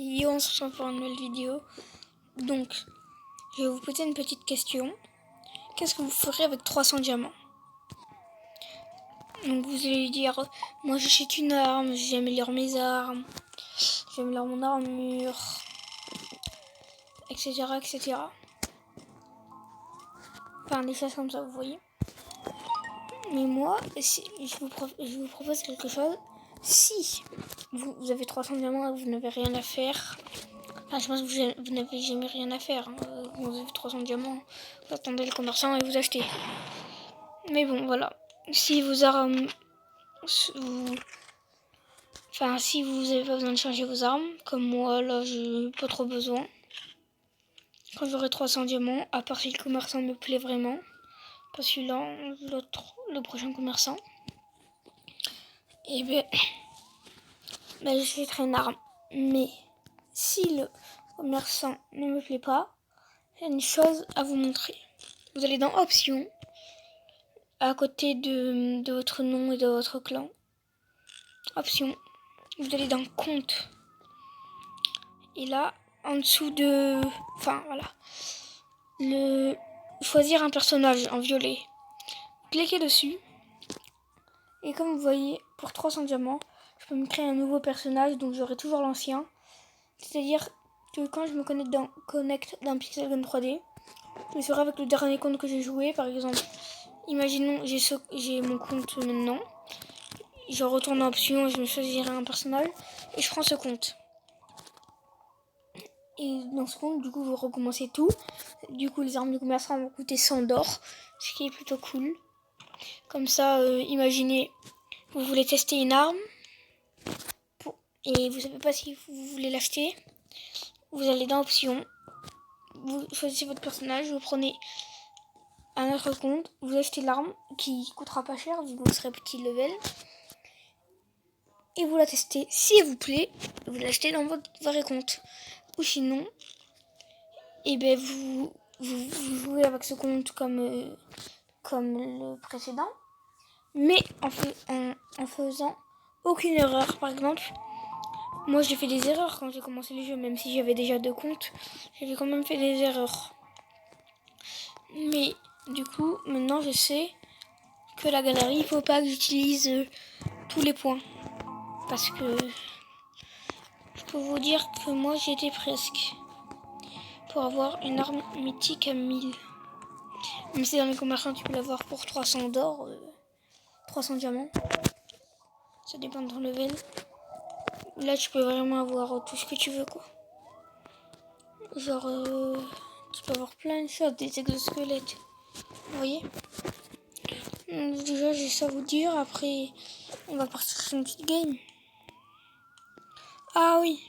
Et on se retrouve pour une nouvelle vidéo. Donc, je vais vous poser une petite question. Qu'est-ce que vous ferez avec 300 diamants? Donc vous allez dire, moi j'achète une arme, j'améliore mes armes, j'améliore mon armure, etc. etc. Enfin des choses comme ça, vous voyez. Mais moi, je vous propose quelque chose. Si vous avez 300 diamants et vous n'avez rien à faire, enfin je pense que vous n'avez jamais rien à faire. Hein. Vous avez 300 diamants, vous attendez le commerçant et vous achetez. Mais bon, voilà. Si vos armes... Enfin, si vous n'avez pas besoin de changer vos armes, comme moi, là, j'ai pas trop besoin. Quand j'aurai 300 diamants, à part si le commerçant me plaît vraiment, pas celui-là, le prochain commerçant, et ben j'achèterai une arme. Mais si le commerçant ne me plaît pas, j'ai une chose à vous montrer. Vous allez dans Options, à côté de votre nom et de votre clan. Options. Vous allez dans Compte. Et là, en dessous de... Enfin, voilà. Choisir un personnage en violet. Cliquez dessus. Et comme vous voyez, pour 300 diamants, je peux me créer un nouveau personnage, donc j'aurai toujours l'ancien. C'est-à-dire que quand je me connecte dans Pixelgun 3D, je serai avec le dernier compte que j'ai joué. Par exemple, imaginons j'ai mon compte maintenant. Je retourne en option et je me choisirai un personnage. Et je prends ce compte. Et dans ce compte, du coup, vous recommencez tout. Du coup, les armes du commerçant vont coûter 100 d'or, ce qui est plutôt cool. Comme ça, imaginez, vous voulez tester une arme et vous savez pas si vous voulez l'acheter. Vous allez dans Options, vous choisissez votre personnage, vous prenez un autre compte, vous achetez l'arme qui coûtera pas cher vu que vous serez petit level. Et vous la testez. Si elle vous plaît, vous l'achetez dans votre vrai compte. Ou sinon, et ben vous jouez avec ce compte comme le précédent, mais en faisant aucune erreur. Par exemple, moi j'ai fait des erreurs quand j'ai commencé le jeu, même si j'avais déjà 2 comptes, j'avais quand même fait des erreurs. Mais du coup, maintenant je sais que la galerie, il faut pas que j'utilise tous les points. Parce que je peux vous dire que moi j'étais presque pour avoir une arme mythique à 1000. Même si dans les commerçants tu peux l'avoir pour 300 d'or, 300 diamants. Ça dépend de ton level. Là tu peux vraiment avoir tout ce que tu veux quoi. Genre tu peux avoir plein de choses, des exosquelettes. Vous voyez. Donc, déjà j'ai ça à vous dire. Après on va partir sur une petite game. Ah oui.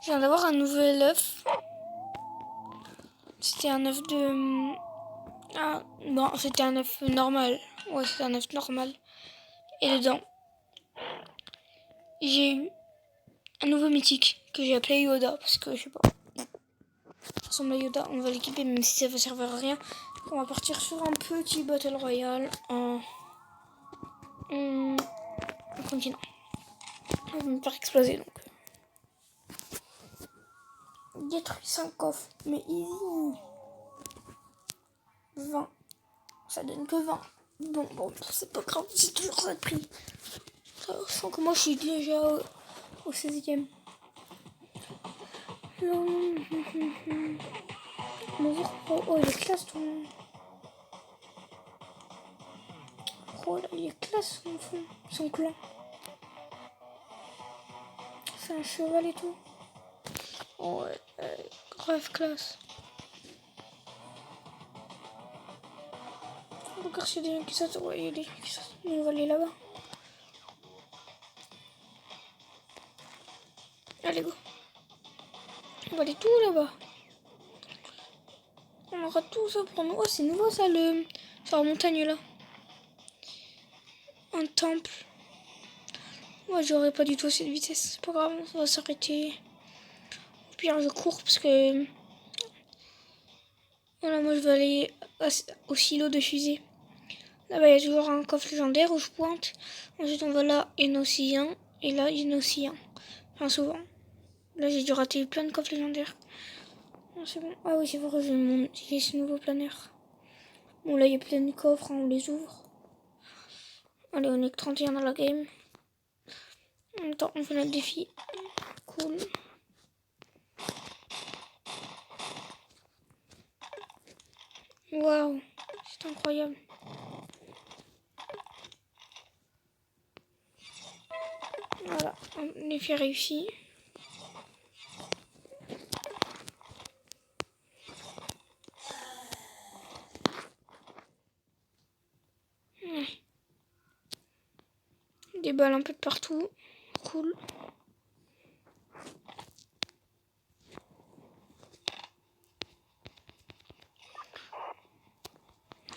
Je viens d'avoir un nouvel œuf. C'était un œuf de... Ah non, c'était un œuf normal. Ouais, c'était un œuf normal. Et dedans, j'ai eu un nouveau mythique que j'ai appelé Yoda. Parce que je sais pas. Ça ressemble à Yoda. On va l'équiper même si ça va servir à rien. On va partir sur un petit Battle Royale en continent. On va me faire exploser donc. Détruit 5 coffres. Mais easy. 20. Ça donne que 20. Bon, c'est pas grave, c'est toujours ça de prix. Je sens que moi je suis déjà au 16e. Oh, il est classe ton... Oh là, il est classe son clan. C'est un cheval et tout. Oh ouais, grave classe. Regarde s'il y a des gens qui sautent. Ouais, il y a des gens qui sautent. On va aller là-bas. Allez, go. On va aller tout là-bas. On aura tout ça pour nous. Oh, c'est nouveau ça, sur la montagne là. Un temple. Moi, j'aurais pas du tout assez de vitesse. C'est pas grave, on va s'arrêter. Au pire, je cours parce que... Voilà, moi je vais aller au silo de fusée. Là-bas, il y a toujours un coffre légendaire où je pointe. Ensuite, on va là, il y en a aussi un. Et là, il y en a aussi un. Enfin, souvent. Là, j'ai dû rater plein de coffres légendaires. Non, c'est bon. Ah oui, c'est vrai, j'ai ce nouveau planeur. Bon, là, il y a plein de coffres, hein, on les ouvre. Allez, on est que 31 dans la game. Attends, on fait notre défi. Cool. Waouh, c'est incroyable. Voilà, défi réussi. Des balles un peu de partout. Cool.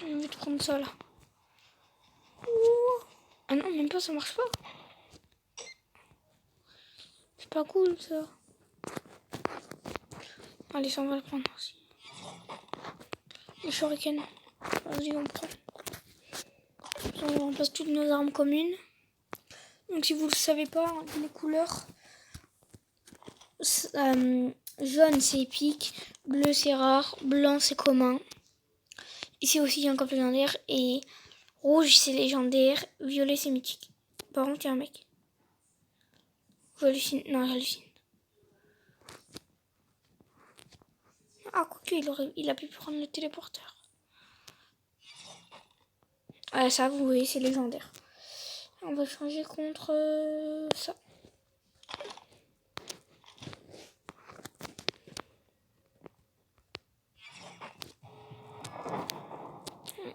Je vais te prendre ça là. Ouh. Ah non, même pas, ça marche pas. C'est pas cool ça. Allez, ça on va le prendre aussi. Les shurikens. Vas-y, on prend. On remplace toutes nos armes communes. Donc si vous ne le savez pas, les couleurs, jaune c'est épique, bleu c'est rare, blanc c'est commun. Ici aussi il y a un coffre légendaire et rouge c'est légendaire, violet c'est mythique. Par contre il y a un mec. J'hallucine. Non, j'hallucine. Ah, quoique il a pu prendre le téléporteur. Ah, ça vous voyez, c'est légendaire. On va changer contre ça.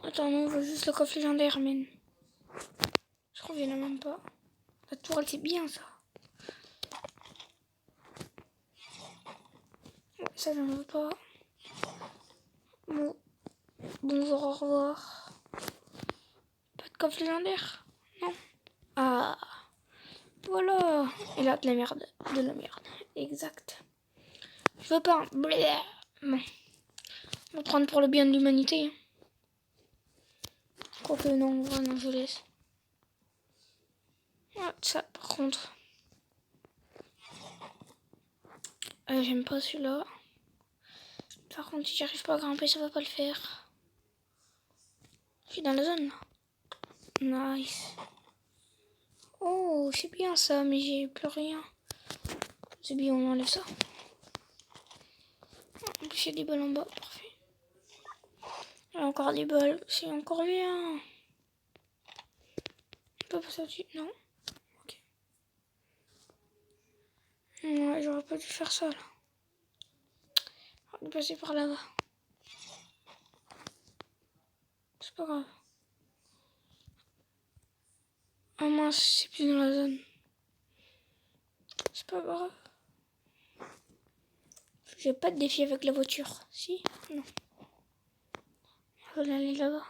Attends, non, on veut juste le coffre légendaire, mais je trouve qu'il n'y en a même pas. La tourelle, c'est bien ça. Ouais, ça, j'en veux pas. Bon. Bonjour, au revoir. Pas de coffre légendaire? Non. Ah. Voilà. Et là, de la merde. De la merde. Exact. Je veux pas. Blé. Bon. On va prendre pour le bien de l'humanité. Quoique non, non, je laisse. Ah, ça, par contre. J'aime pas celui-là. Par contre, si j'arrive pas à grimper, ça va pas le faire. Je suis dans la zone là. Nice. Oh, c'est bien ça, mais j'ai plus rien. C'est bien, on enlève ça. En plus, il y a des balles en bas, parfait. Il y a encore des balles, c'est encore bien. On peut passer au-dessus, non? Ok. Ouais, j'aurais pas dû faire ça là. On va passer par là-bas. C'est pas grave. Ah mince, c'est plus dans la zone. C'est pas grave. J'ai pas de défi avec la voiture. Si? Non. Je vais aller là-bas.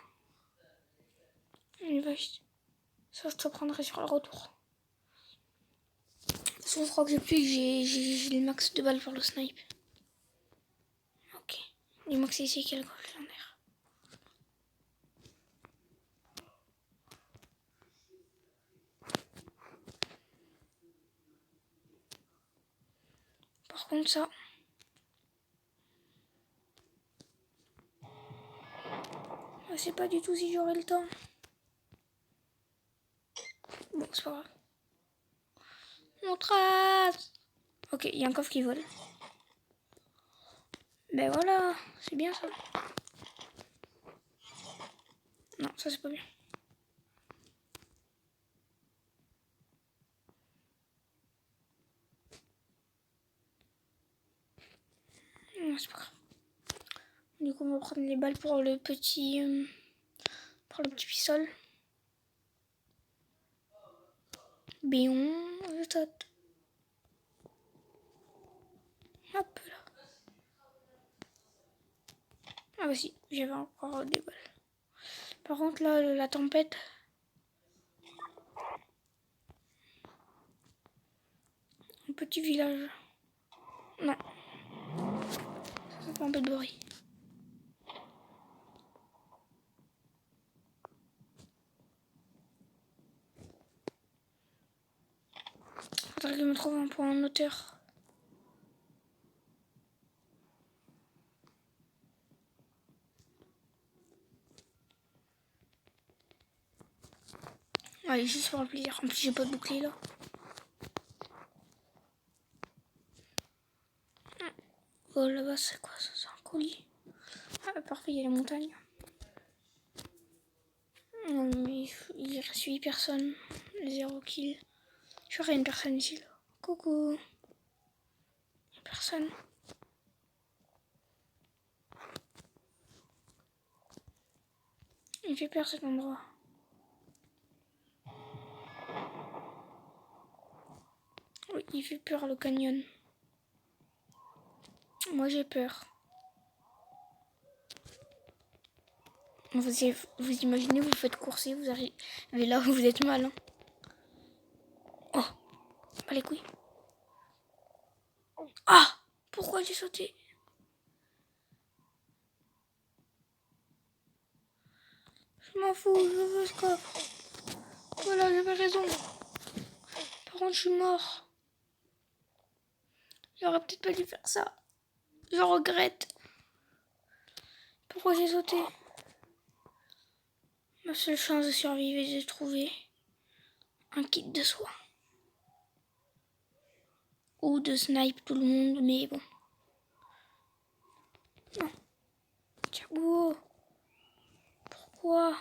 On y va vite. Ça, je te prendrai sur le retour. De toute façon, je crois que j'ai le max de balles pour le snipe. Ok. Dis-moi que c'est ici qu'il y a le coffre légendaire. Par contre, ça. Je sais pas du tout si j'aurai le temps. Bon, c'est pas grave. On trace. Ok, il y a un coffre qui vole. Ben voilà, c'est bien ça. Non, ça c'est pas bien. Non, c'est pas grave. Du coup, on va prendre les balles pour le petit pistol. Béon, je saute. Hop là. Ah bah si, j'avais encore des balles. Par contre là, la tempête. Un petit village. Non. Ça fait un peu de bruit. Faudrait J'espère qu'il me trouve un point en hauteur. Allez, juste pour le plaisir. En plus, j'ai pas de bouclier là. Oh là-bas, c'est quoi ça? C'est un colis. Ah, parfait, il y a les montagnes. Non, mais il reste 8 personnes. 0 kill. Je vois une personne ici là. Coucou. Il y a personne. Il fait peur cet endroit. Oui, il fait peur le canyon. Moi j'ai peur. Vous imaginez, vous faites courser, vous arrivez là où vous êtes mal. Hein. Oh, pas les couilles. Ah, pourquoi j'ai sauté? Je m'en fous, je veux ce coffre. Voilà, j'avais raison. Par contre, je suis mort. J'aurais peut-être pas dû faire ça. Je regrette. Pourquoi j'ai sauté? Ma seule chance de survivre, j'ai trouvé un kit de soins. Ou de snipe tout le monde, mais bon. Non. Thiago. Pourquoi?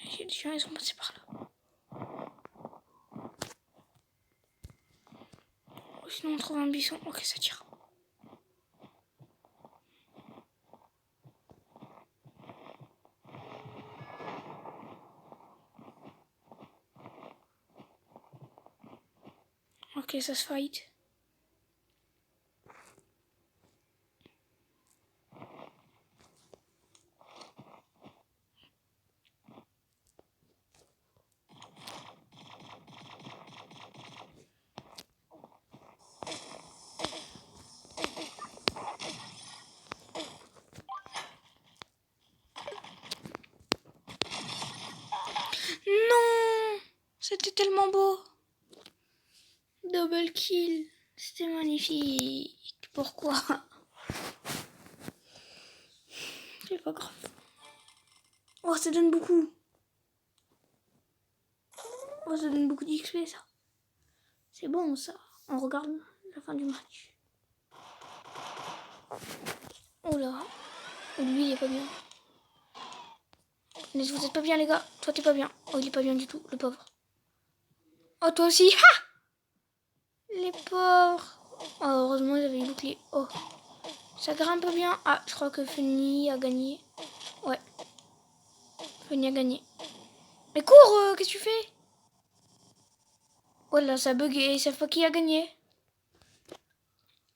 J'ai des gens, ils sont passés par là. Sinon on trouve un buisson. Ok, ça tire. Ok, ça se fight. Non! C'était tellement beau. Double kill. C'était magnifique. Pourquoi? C'est pas grave. Oh, ça donne beaucoup. Oh, ça donne beaucoup d'XP, ça. C'est bon, ça. On regarde la fin du match. Oh là. Lui, il est pas bien. Mais vous êtes pas bien, les gars. Toi, t'es pas bien. Oh, il est pas bien du tout, le pauvre. Oh, toi aussi. Ha! Les pauvres. Oh, heureusement, ils avaient bouclé. Oh. Ça grimpe bien. Ah, je crois que Funny a gagné. Ouais. Funny a gagné. Mais cours, qu'est-ce que tu fais? Oh là, ça a bugué. Cette fois, qui a gagné?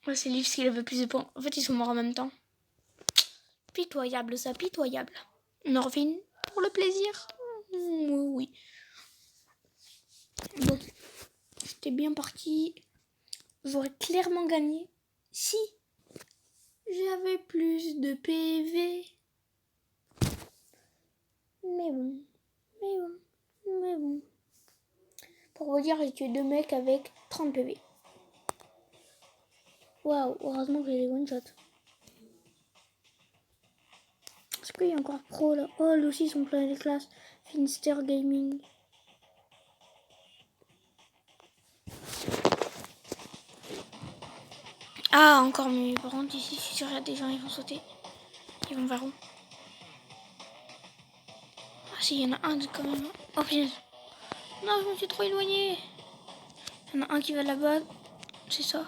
Ouais, c'est Livs qui avait plus de points. En fait, ils sont morts en même temps. Pitoyable, ça, pitoyable. Norvin, pour le plaisir? Oui. Bon, c'était bien parti. J'aurais clairement gagné si j'avais plus de PV. Mais bon. Pour vous dire, j'ai tué 2 mecs avec 30 PV. Waouh, heureusement que j'ai des one-shots. Est-ce qu'il y a encore pro là? Oh, là aussi, ils sont plein de classes. Finster Gaming. Ah, encore mieux. Par contre, ici, je suis sûre qu'il y a des gens, ils vont sauter. Ils vont vers où? Ah, si, il y en a un quand même. Oh, putain. Non, je me suis trop éloignée. Il y en a un qui va là-bas. C'est ça.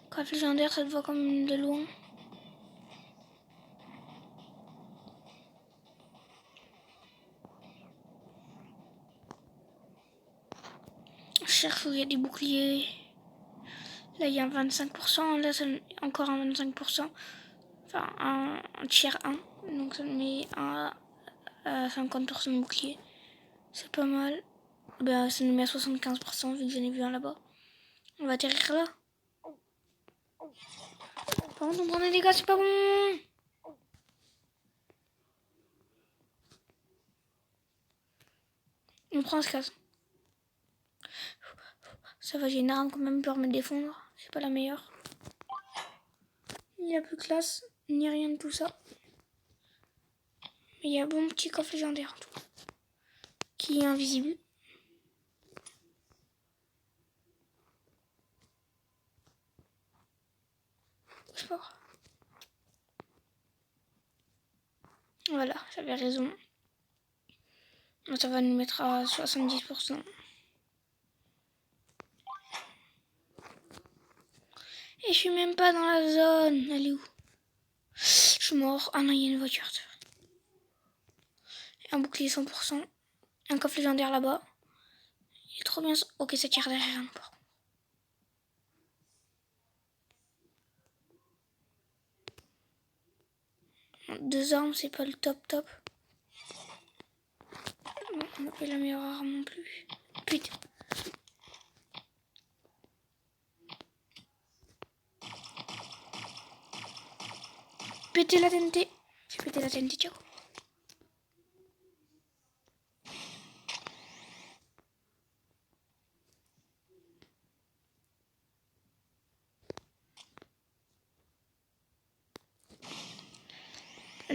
Coffre légendaire, ça te voit comme de loin. Je cherche où il y a des boucliers. Là, il y a un 25%. Là, c'est encore un 25%. Enfin, un tiers 1. Donc, ça me met 50% de bouclier. C'est pas mal. Ben, ça nous met à 75% vu que j'en ai vu un là-bas. On va atterrir là. Par contre, on prend des dégâts, c'est pas bon. On prend un casse. Ça va, j'ai une arme quand même pour me défendre. C'est pas la meilleure. Il n'y a plus de classe, ni rien de tout ça. Mais il y a bon petit coffre légendaire en tout. Qui est invisible. Sport. Voilà, j'avais raison. Ça va nous mettre à 70%. Et je suis même pas dans la zone. Elle est où? Je suis mort. Ah non, il y a une voiture. Un bouclier 100%. Un coffre légendaire là-bas. Il est trop bien. Ok, ça tire derrière nous. Deux armes, c'est pas le top. Bon, on n'a pas la meilleure arme non plus. Putain. Péter la TNT. J'ai pété la TNT, ciao.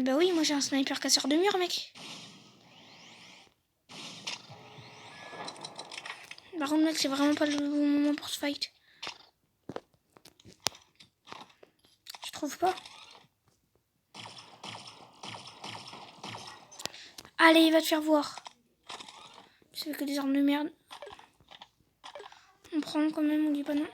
Bah oui, moi j'ai un sniper casseur de mur, mec. Par contre, mec, c'est vraiment pas le bon moment pour ce fight. Je trouve pas. Allez, il va te faire voir. C'est que des armes de merde. On prend quand même, on dit pas non.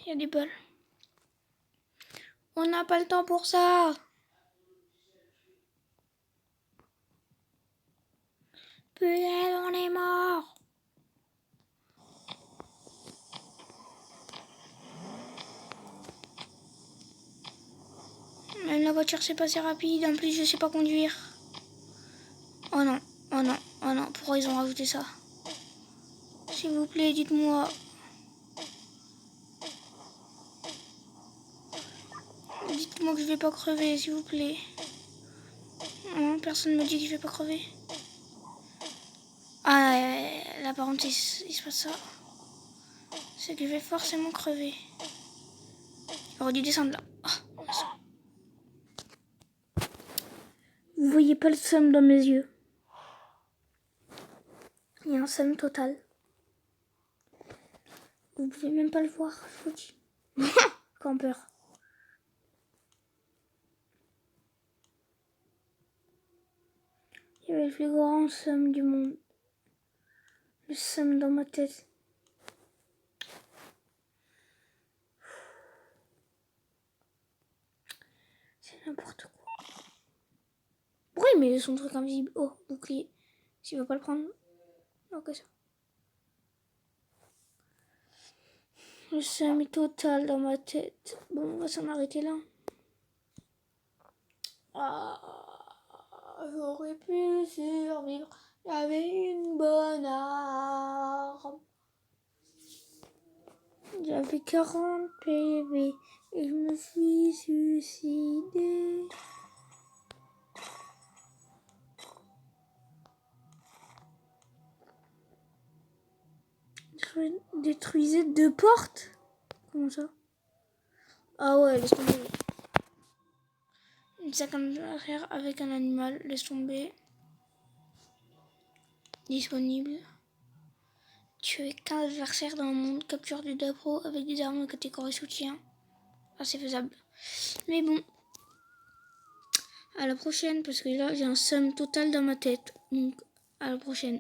Il y a des balles. On n'a pas le temps pour ça. Putain, on est mort. Même la voiture c'est pas si rapide. En plus, je sais pas conduire. Oh non, oh non, oh non. Pourquoi ils ont rajouté ça? S'il vous plaît, dites-moi. Dites-moi que je vais pas crever, s'il vous plaît. Non, personne me dit que je vais pas crever. Ah, là par contre, il se passe ça. C'est que je vais forcément crever. J'aurais dû descendre là. Oh, vous voyez pas le seum dans mes yeux. Il y a un seum total. Vous pouvez même pas le voir, je vous dis. Campeur. Il y avait le plus grand seum du monde. Le seum dans ma tête. C'est n'importe quoi. Pourquoi il met son truc invisible? Oh, bouclier. S'il veut pas le prendre. Ok, ça. Le seum est total dans ma tête. Bon, on va s'en arrêter là. Ah, j'aurais pu survivre. J'avais une bonne arme. J'avais 40 PV et je me suis suicidé. Détruisez 2 portes? Comment ça? Ah ouais, laisse tomber. Une sac à faire avec un animal, laisse tomber. Disponible. Tuer 15 adversaires dans le monde, capture du Dapro avec des armes de catégorie soutien. Ah, c'est faisable. Mais bon. À la prochaine, parce que là, j'ai un seum total dans ma tête. Donc, à la prochaine.